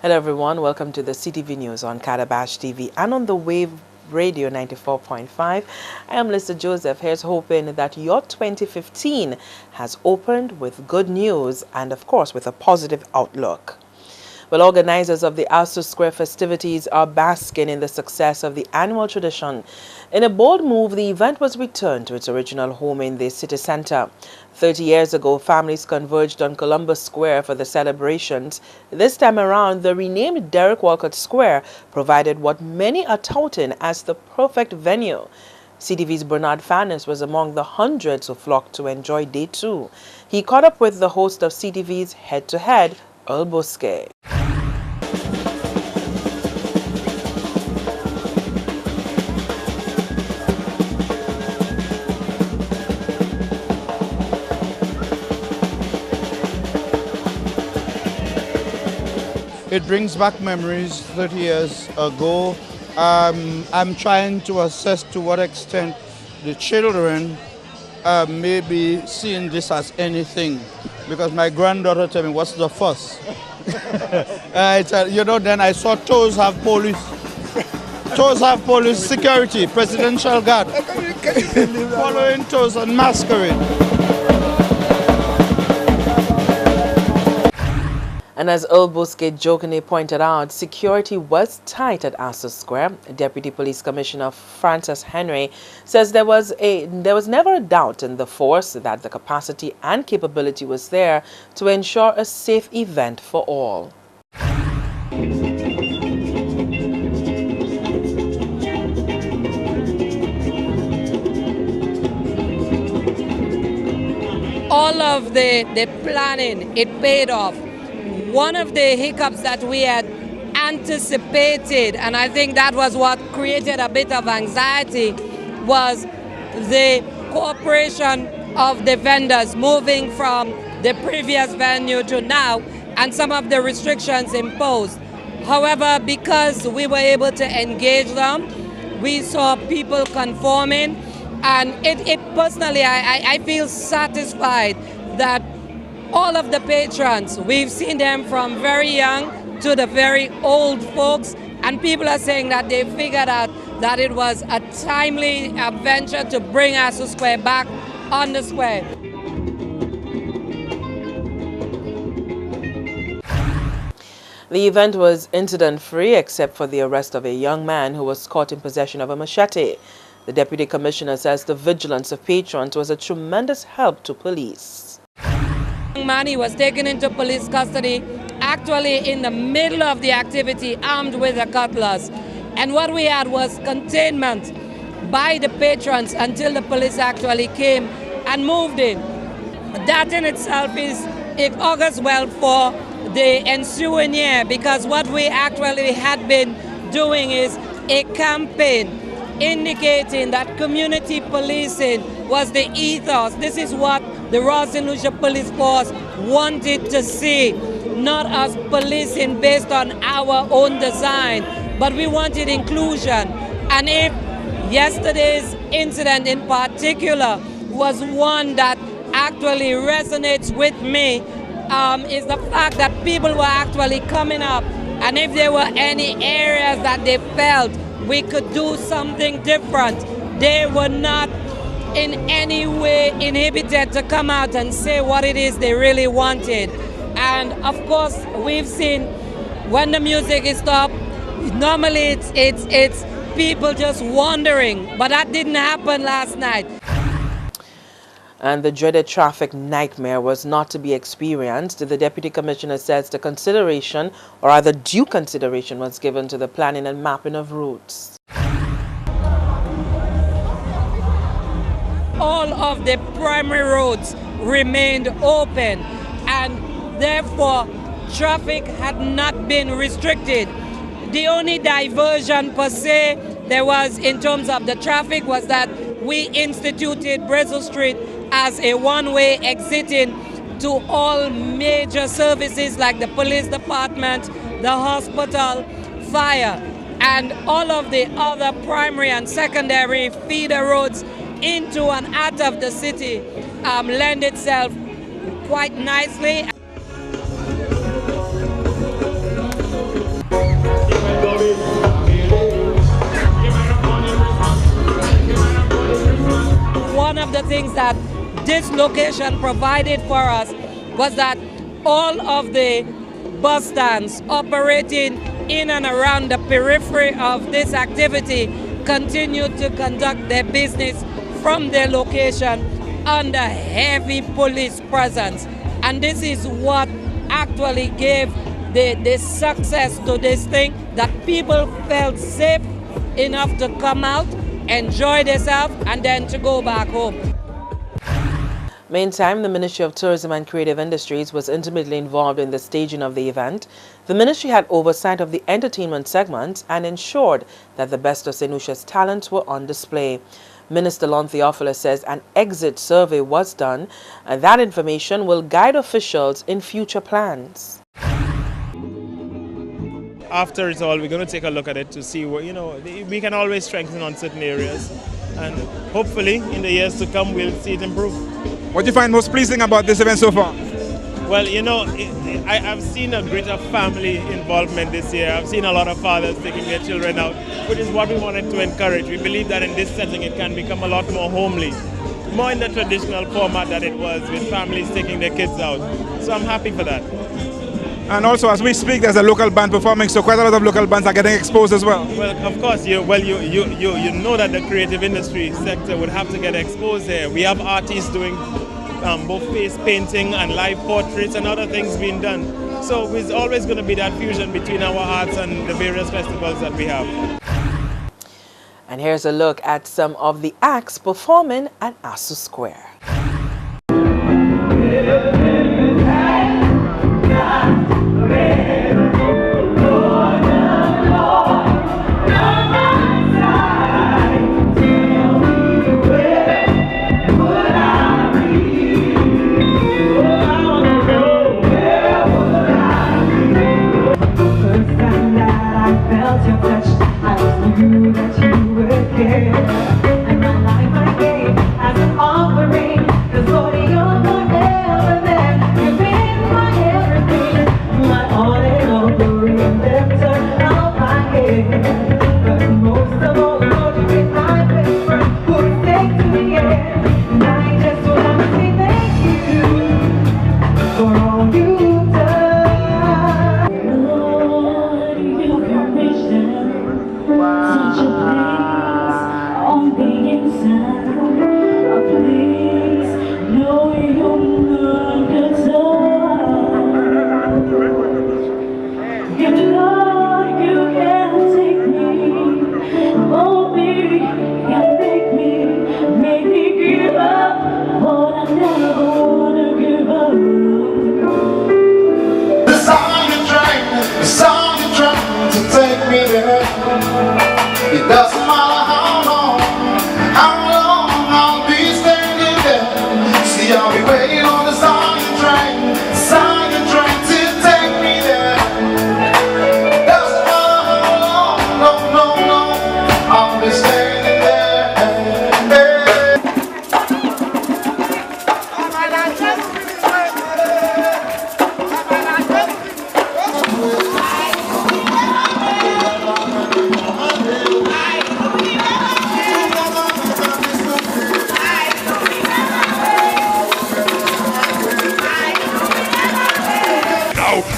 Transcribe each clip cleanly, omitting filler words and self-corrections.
Hello everyone, welcome to the CTV News on Calabash TV and on the Wave Radio 94.5. I am Lisa Joseph. Here's hoping that your 2015 has opened with good news and of course with a positive outlook. Well, organizers of the Assou Square festivities are basking in the success of the annual tradition. In a bold move, the event was returned to its original home in the city center. 30 years ago, families converged on Columbus Square for the celebrations. This time around, the renamed Derek Walcott Square provided what many are touting as the perfect venue. CTV's Bernard Fannis was among the hundreds who flocked to enjoy Day 2. He caught up with the host of CTV's Head-to-Head, Earl Bousquet. It brings back memories 30 years ago. I'm trying to assess to what extent the children may be seeing this as anything. Because my granddaughter told me, what's the fuss? Then I saw toes have police. Toes have police security, presidential guard. Following toes and masquerade. And as Earl Bousquet jokingly pointed out, security was tight at Assou Square. Deputy Police Commissioner Francis Henry says there was never a doubt in the force that the capacity and capability was there to ensure a safe event for all. All of the planning, it paid off. One of the hiccups that we had anticipated, and I think that was what created a bit of anxiety, was the cooperation of the vendors moving from the previous venue to now and some of the restrictions imposed. However, because we were able to engage them, we saw people conforming, and it personally, I feel satisfied that all of the patrons, we've seen them from very young to the very old folks, and people are saying that they figured out that it was a timely venture to bring Assou Square back on the square. The event was incident-free except for the arrest of a young man who was caught in possession of a machete. The Deputy Commissioner says the vigilance of patrons was a tremendous help to police. Man, he was taken into police custody actually in the middle of the activity, armed with a cutlass. And what we had was containment by the patrons until the police actually came and moved in. That in itself it augurs well for the ensuing year, because what we actually had been doing is a campaign indicating that community policing was the ethos. This is what the Royal St. Lucia Police Force wanted to see, not us policing based on our own design, but we wanted inclusion. And if yesterday's incident in particular was one that actually resonates with me, is the fact that people were actually coming up, and if there were any areas that they felt we could do something different, they were not in any way inhibited to come out and say what it is they really wanted. And of course, we've seen when the music is stopped, normally it's people just wandering, but that didn't happen last night. And the dreaded traffic nightmare was not to be experienced. The Deputy Commissioner says the consideration, or rather due consideration, was given to the planning and mapping of routes. All of the primary roads remained open, and therefore traffic had not been restricted. The only diversion per se there was in terms of the traffic was that we instituted Brazil Street as a one-way exiting to all major services like the police department, the hospital, fire, and all of the other primary and secondary feeder roads into and out of the city lend itself quite nicely. things that this location provided for us was that all of the bus stands operating in and around the periphery of this activity continue to conduct their business from their location under heavy police presence. And this is what actually gave the success to this thing, that people felt safe enough to come out, enjoy themselves, and then to go back home. Meantime, the Ministry of Tourism and Creative Industries was intimately involved in the staging of the event. The ministry had oversight of the entertainment segment and ensured that the best of St. Lucia's talents were on display. Minister Lon Theophilus says an exit survey was done, and that information will guide officials in future plans. After it all, we're going to take a look at it to see what, we can always strengthen on certain areas, and hopefully in the years to come we'll see it improve. What do you find most pleasing about this event so far? Well, I've seen a greater family involvement this year. I've seen a lot of fathers taking their children out, which is what we wanted to encourage. We believe that in this setting it can become a lot more homely, more in the traditional format that it was, with families taking their kids out. So I'm happy for that. And also, as we speak, there's a local band performing, so quite a lot of local bands are getting exposed as well. Well, of course, you know that the creative industry sector would have to get exposed here. We have artists doing both face painting and live portraits and other things being done. So there's always going to be that fusion between our arts and the various festivals that we have. And here's a look at some of the acts performing at Assou Square.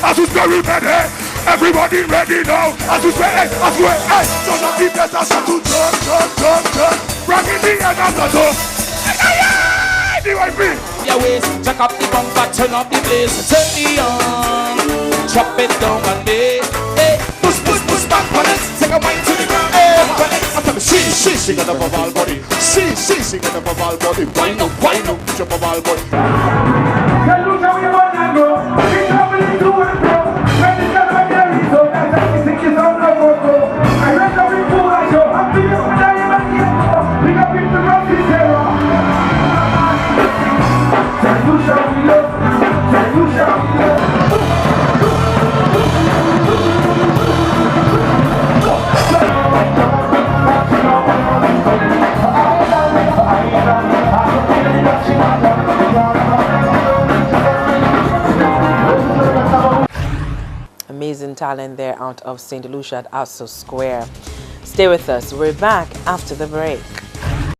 Assou very ready, everybody ready now. Assou ready, Assou ready. So now the better start to turn. Bring in the end of the door. The way free. Your waist, jack up the bumper, turn up the blaze. Turn the on, chop it down and day. Hey, push back on it. Take a wine to the ground. Hey, She got up a ball body. She got up a ball body. Wine up, jump a ball body. Tell you how you wanna go. We traveling to and fro. When it's got my belly, so that's how we think it's all over. I read the report, I show. I'm feeling what I am at the end. We got people from the terror. Tell you how we love. Tell you how we love. Amazing talent there out of St. Lucia at Assou Square. Stay with us. We're back after the break.